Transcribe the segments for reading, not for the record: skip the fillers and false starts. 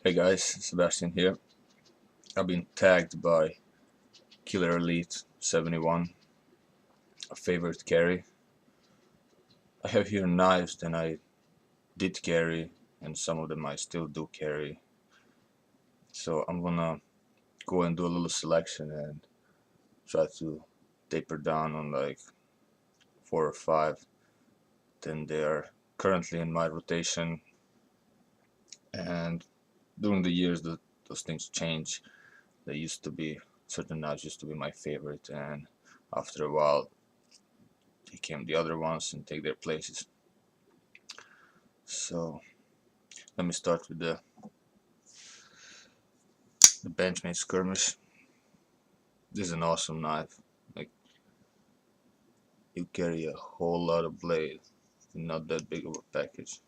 Hey guys, Sebastian here. I've been tagged by killerelite71, a favorite carry. I have here knives that I did carry, and some of them I still do carry. So I'm gonna go and do a little selection and try to taper down on like 4 or 5. Then they are currently in my rotation, and during the years those things change. They used to be certain knives used to be my favorite, and after a while they came the other ones and take their places. So let me start with the Benchmade Skirmish. This is an awesome knife. Like, you carry a whole lot of blade in not that big of a package.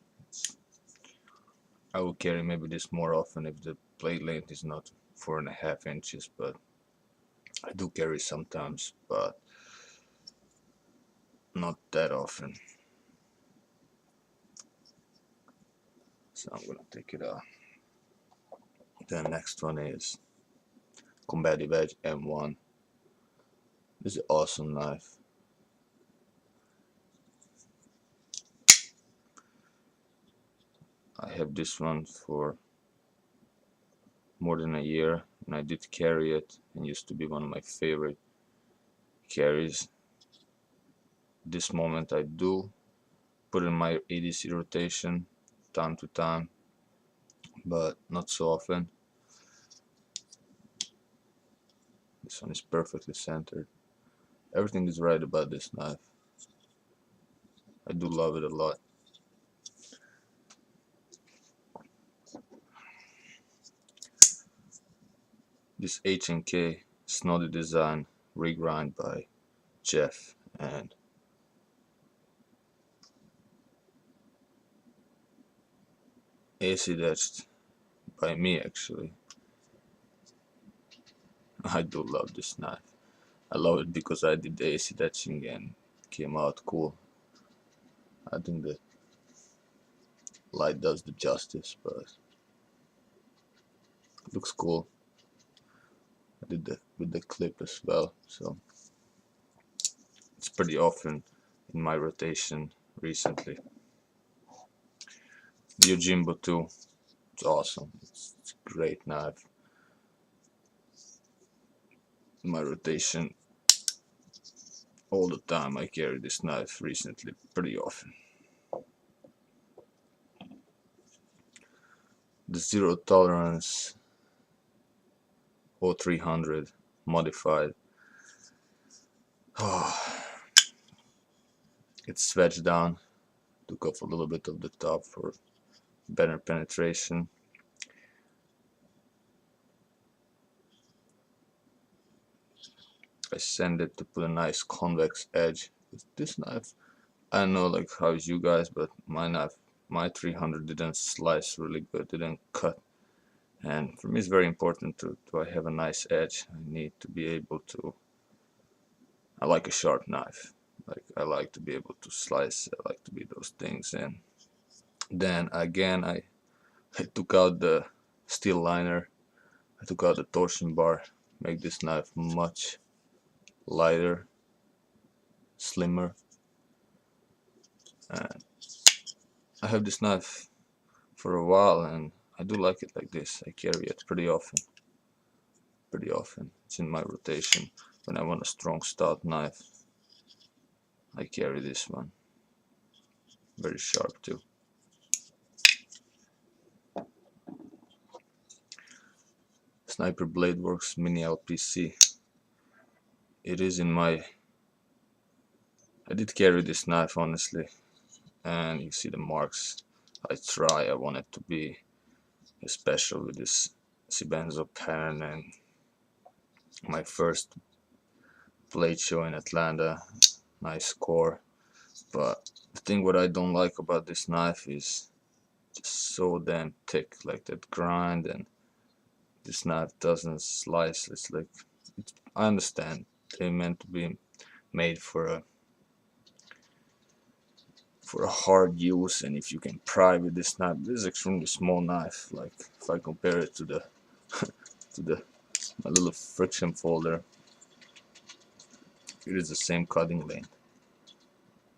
I will carry maybe this more often if the blade length is not 4.5 inches, but I do carry sometimes, but not that often. So I'm gonna take it out. The next one is Combative Edge M1. This is an awesome knife. I have this one for more than a year, and I did carry it, and used to be one of my favorite carries. This moment I do put in my ADC rotation time to time, but not so often. This one is perfectly centered. Everything is right about this knife. I do love it a lot. This H&K Snoddy Design regrind by Jeff and acid etched by me actually. I do love this knife. I love it because I did the acid etching and came out cool. I think the light does the justice, but it looks cool. I did that with the clip as well, so it's pretty often in my rotation recently. The Yojimbo too, it's awesome. It's a great knife. In my rotation all the time. I carry this knife recently pretty often. The Zero Tolerance 0300 modified. Oh, it's swedged down. Took off a little bit of the top for better penetration. I sand it to put a nice convex edge. With this knife, I don't know like how is you guys, but my knife, my 300 didn't slice really good, didn't cut. And for me it's very important to have a nice edge. I need to be able to, I like a sharp knife. Like, I like to be able to slice, I like to be those things. And then again I took out the steel liner, I took out the torsion bar, make this knife much lighter, slimmer. And I have this knife for a while and I do like it like this. I carry it pretty often. It's in my rotation. When I want a strong stout knife, I carry this one. Very sharp too. Sniper Blade Works Mini LPC. It is in my, I did carry this knife honestly, and you see the marks. I want it to be special with this Cibenzo pattern, and my first blade show in Atlanta, nice score. But the thing what I don't like about this knife is just so damn thick, like that grind, and this knife doesn't slice. It's like, I understand they're meant to be made for a for a hard use, and if you can pry with this knife. This is extremely small knife. Like if I compare it to the to the my little friction folder, it is the same cutting length,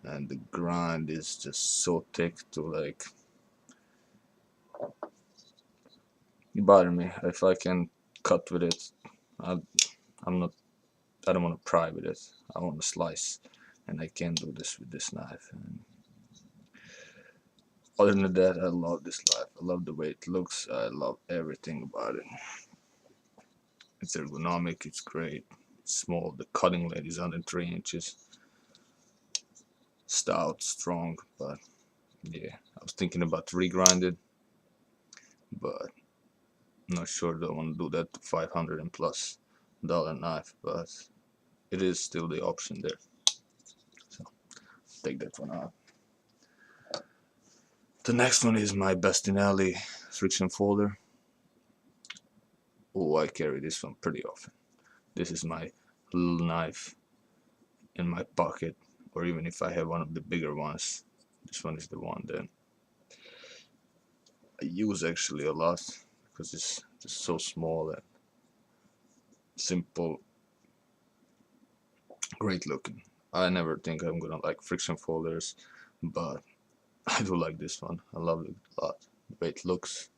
and the grind is just so thick to like you bother me. If I can cut with it, I, I'm not. I don't want to pry with it. I want to slice, and I can't do this with this knife. And other than that, I love this knife. I love the way it looks. I love everything about it. It's ergonomic. It's great. It's small. The cutting length is under 3 inches. Stout, strong, but yeah, I was thinking about regrind it, but I'm not sure that I want to do that to $500 and plus knife, but it is still the option there. So take that one out. The next one is my Bastinelli friction folder. Oh, I carry this one pretty often. This is my little knife in my pocket, or even if I have one of the bigger ones, this one is the one that I use actually a lot because it's just so small and simple, great looking. I never think I'm gonna like friction folders, but I do like this one. I love it a lot. The way it looks.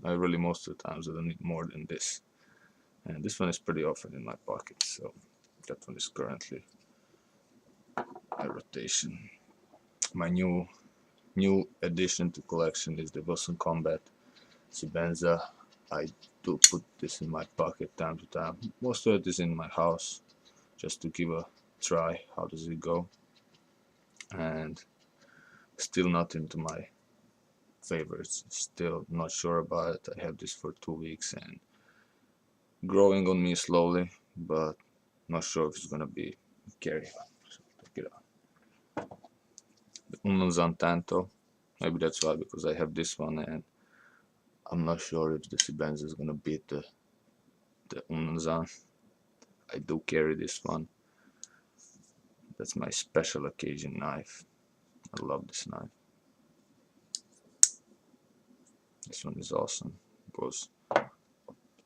I really, most of the times I don't need more than this. And this one is pretty often in my pocket, so that one is currently my rotation. My new addition to collection is the Wilson Combat Sibenza. I do put this in my pocket time to time. Most of it is in my house, just to give a try. How does it go? And still not into my favorites. Still not sure about it. I have this for 2 weeks and growing on me slowly, but not sure if it's gonna be carry. So take it out. The Unozan Tanto. Maybe that's why, because I have this one and I'm not sure if the Sibenza is gonna beat the Unozan. I do carry this one. That's my special occasion knife. I love this knife. This one is awesome. Goes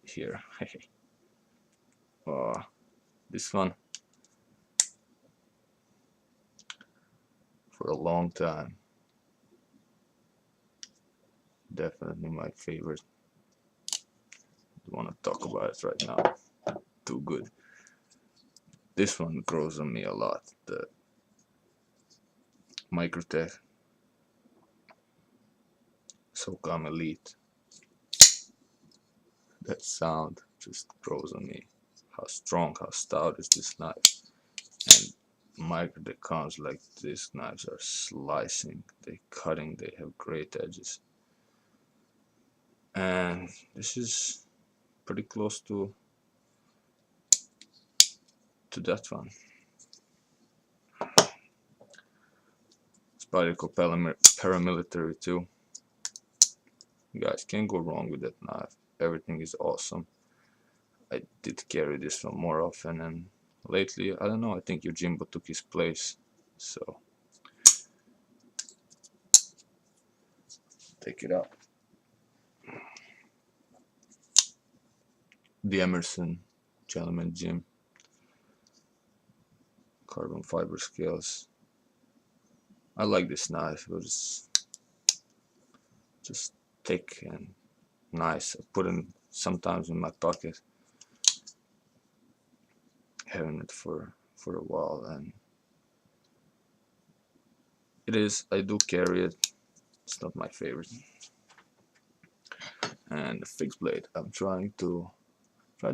here. This one for a long time. Definitely my favorite. Don't want to talk about it right now. Too good. This one grows on me a lot. The Microtech SOCOM Elite. That sound just grows on me. How strong, how stout is this knife? And Microtech comes like these knives are slicing, they cutting, they have great edges. And this is pretty close to that one. Spyderco paramilitary too. You guys can't go wrong with that knife. Everything is awesome. I did carry this one more often, and lately, I don't know, I think Yojimbo took his place. So take it out. The Emerson Gentleman Jim carbon fiber scales. I like this knife, but it's just thick and nice. I put it sometimes in my pocket, having it for a while, and it is. I do carry it. It's not my favorite. And the fixed blade. I'm trying to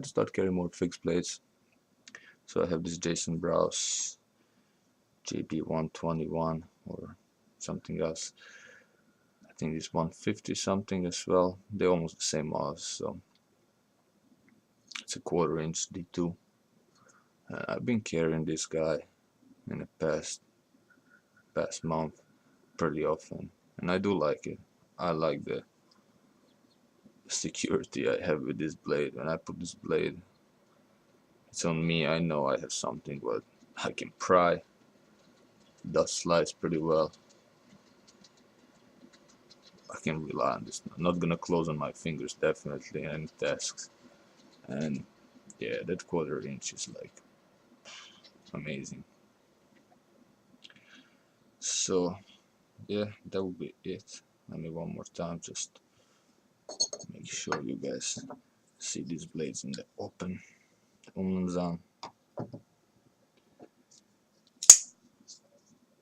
start carrying more fixed blades. So I have this Jason Browse JB121 or something else. I think it's 150 something as well. They're almost the same models, so it's a 1/4 inch D2. I've been carrying this guy in the past month pretty often, and I do like it. I like the security I have with this blade. When I put this blade It's on me, I know I have something, but I can pry. Dust slides pretty well. I can rely on this. I'm not gonna close on my fingers, definitely, in any tasks. And yeah, that 1/4 inch is like amazing. So yeah, that will be it. Let me one more time just make sure you guys see these blades in the open. Umzan.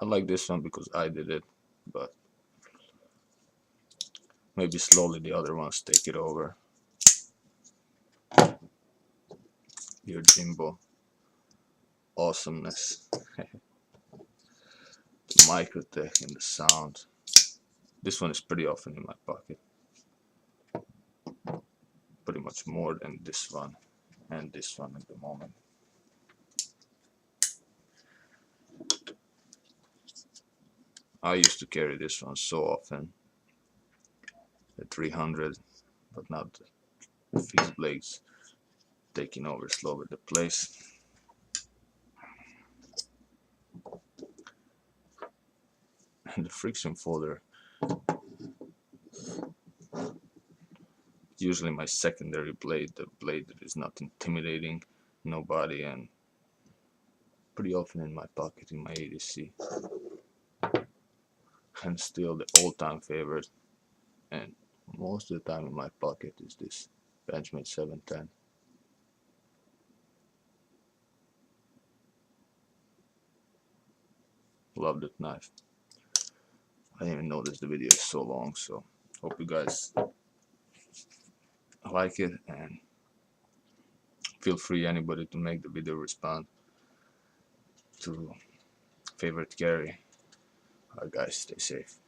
I like this one because I did it, but maybe slowly the other ones take it over. Your Jimbo awesomeness. The Microtech and the sound. This one is pretty often in my pocket. Pretty much more than this one and this one at the moment. I used to carry this one so often, the 300, but now the fixed blades taking over slowly the place. And the friction folder, usually my secondary blade, the blade that is not intimidating nobody, and pretty often in my pocket in my ADC. And still the all-time favorite, and most of the time in my pocket, is this Benchmade 710. Love that knife. I didn't even notice the video is so long, so hope you guys like it, and feel free anybody to make the video respond to favorite carry. Alright guys, stay safe.